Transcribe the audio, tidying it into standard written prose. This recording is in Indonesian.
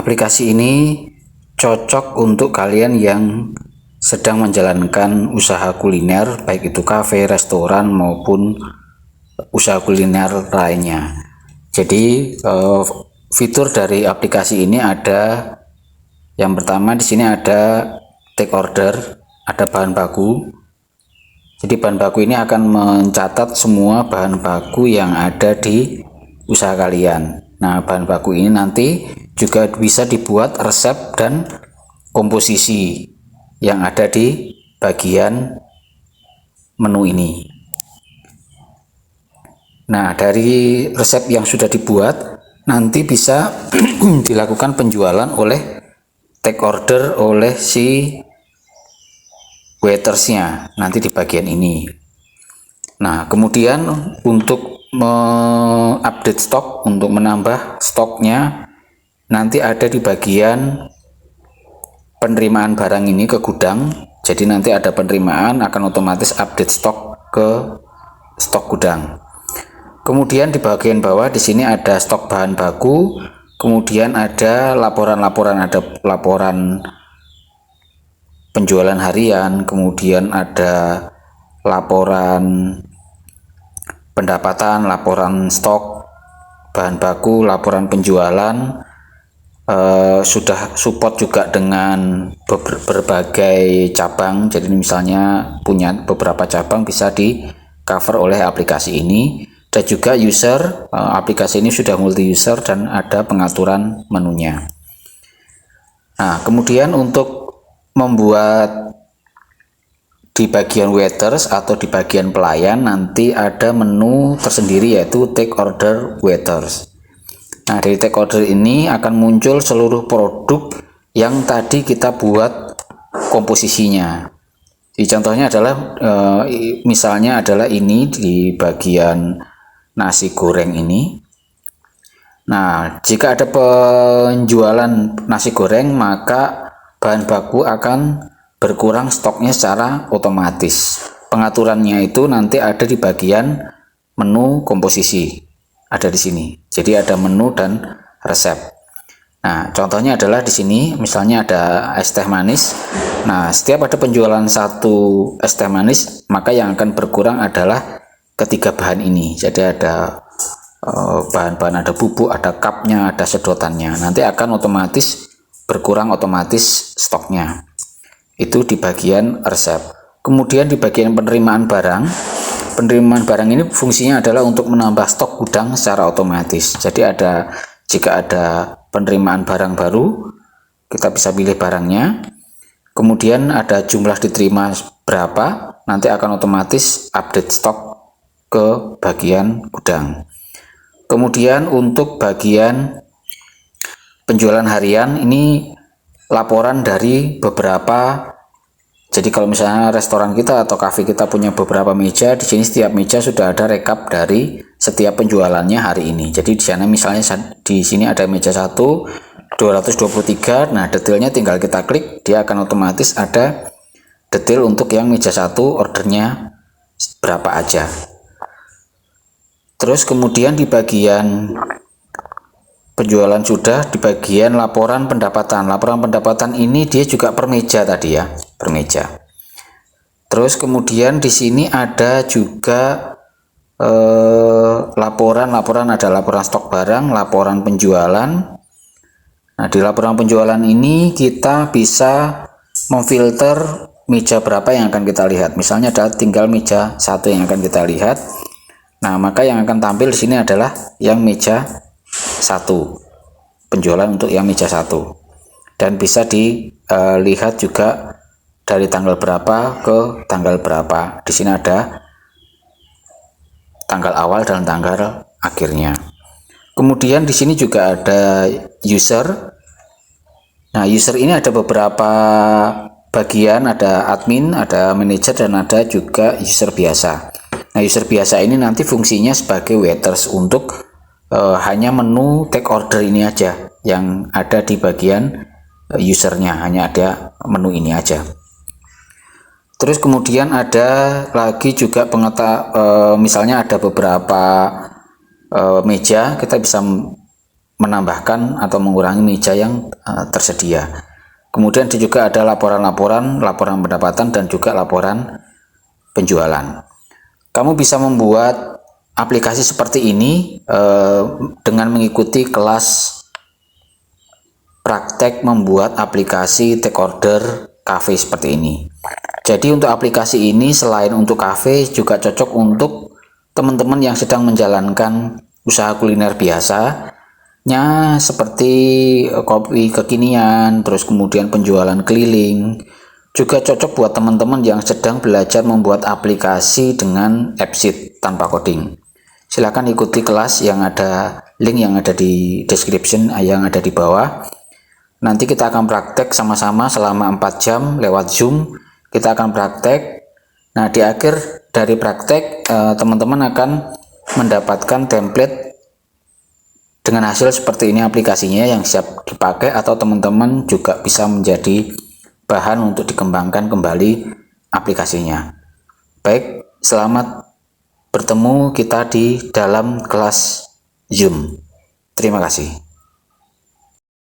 Aplikasi ini cocok untuk kalian yang sedang menjalankan usaha kuliner, baik itu kafe, restoran maupun usaha kuliner lainnya. Jadi fitur dari aplikasi ini ada, yang pertama di sini ada take order, ada bahan baku. Jadi bahan baku ini akan mencatat semua bahan baku yang ada di usaha kalian. Nah, bahan baku ini nanti juga bisa dibuat resep dan komposisi yang ada di bagian menu ini. Nah, dari resep yang sudah dibuat nanti bisa dilakukan penjualan oleh take order oleh si waitersnya nanti di bagian ini. Nah, kemudian untuk mengupdate stok, untuk menambah stoknya nanti ada di bagian penerimaan barang ini ke gudang. Jadi nanti ada penerimaan, akan otomatis update stok ke stok gudang. Kemudian di bagian bawah di sini ada stok bahan baku, kemudian ada laporan-laporan, ada laporan penjualan harian, kemudian ada laporan pendapatan, laporan stok bahan baku, laporan penjualan. Sudah support juga dengan berbagai cabang. Jadi misalnya punya beberapa cabang bisa di cover oleh aplikasi ini. Dan juga user, aplikasi ini sudah multi user dan ada pengaturan menunya. Nah, kemudian untuk membuat di bagian waiters atau di bagian pelayan nanti ada menu tersendiri yaitu take order waiters. Nah, dari take order ini akan muncul seluruh produk yang tadi kita buat komposisinya. Jadi contohnya adalah misalnya adalah ini di bagian nasi goreng ini. Nah, jika ada penjualan nasi goreng maka bahan baku akan berkurang stoknya secara otomatis. Pengaturannya itu nanti ada di bagian menu komposisi, ada di sini. Jadi ada menu dan resep. Nah, contohnya adalah di sini misalnya ada es teh manis. Nah, setiap ada penjualan satu es teh manis, maka yang akan berkurang adalah ketiga bahan ini. Jadi ada bahan-bahan, ada bubuk, ada cupnya, ada sedotannya. Nanti akan otomatis berkurang otomatis stoknya. Itu di bagian resep. Kemudian di bagian penerimaan barang. Penerimaan barang ini fungsinya adalah untuk menambah stok gudang secara otomatis. Jadi jika ada penerimaan barang baru, kita bisa pilih barangnya. Kemudian ada jumlah diterima berapa, nanti akan otomatis update stok ke bagian gudang. Kemudian untuk bagian penjualan harian ini laporan dari beberapa. Jadi kalau misalnya restoran kita atau kafe kita punya beberapa meja, di sini setiap meja sudah ada rekap dari setiap penjualannya hari ini. Jadi di sana misalnya di sini ada meja 1 223. Nah, detailnya tinggal kita klik, dia akan otomatis ada detail untuk yang meja 1 ordernya berapa aja. Terus kemudian di bagian penjualan sudah, di bagian laporan pendapatan. Laporan pendapatan ini dia juga per meja tadi ya, per meja. Terus kemudian di sini ada juga laporan ada laporan stok barang, laporan penjualan. Nah, di laporan penjualan ini kita bisa memfilter meja berapa yang akan kita lihat. Misalnya ada tinggal meja 1 yang akan kita lihat. Nah, maka yang akan tampil di sini adalah yang meja 1. Penjualan untuk yang meja 1. Dan bisa dilihat juga dari tanggal berapa ke tanggal berapa. Di sini ada tanggal awal dan tanggal akhirnya. Kemudian di sini juga ada user. Nah, user ini ada beberapa bagian, ada admin, ada manajer, dan ada juga user biasa. Nah, user biasa ini nanti fungsinya sebagai waiters untuk hanya menu take order ini aja yang ada di bagian usernya, hanya ada menu ini aja. Terus kemudian ada lagi juga misalnya ada beberapa meja, kita bisa menambahkan atau mengurangi meja yang tersedia. Kemudian juga ada laporan pendapatan dan juga laporan penjualan. Kamu bisa membuat aplikasi seperti ini dengan mengikuti kelas praktek membuat aplikasi take order cafe seperti ini. Jadi untuk aplikasi ini selain untuk cafe juga cocok untuk teman-teman yang sedang menjalankan usaha kuliner biasanya seperti kopi kekinian, terus kemudian penjualan keliling. Juga cocok buat teman-teman yang sedang belajar membuat aplikasi dengan AppSheet tanpa coding. Silakan ikuti kelas yang ada link yang ada di description yang ada di bawah. Nanti kita akan praktek sama-sama selama 4 jam lewat Zoom. Kita akan praktek. Nah, di akhir dari praktek teman-teman akan mendapatkan template dengan hasil seperti ini aplikasinya yang siap dipakai, atau teman-teman juga bisa menjadi bahan untuk dikembangkan kembali aplikasinya. Baik, selamat bertemu kita di dalam kelas Zoom. Terima kasih.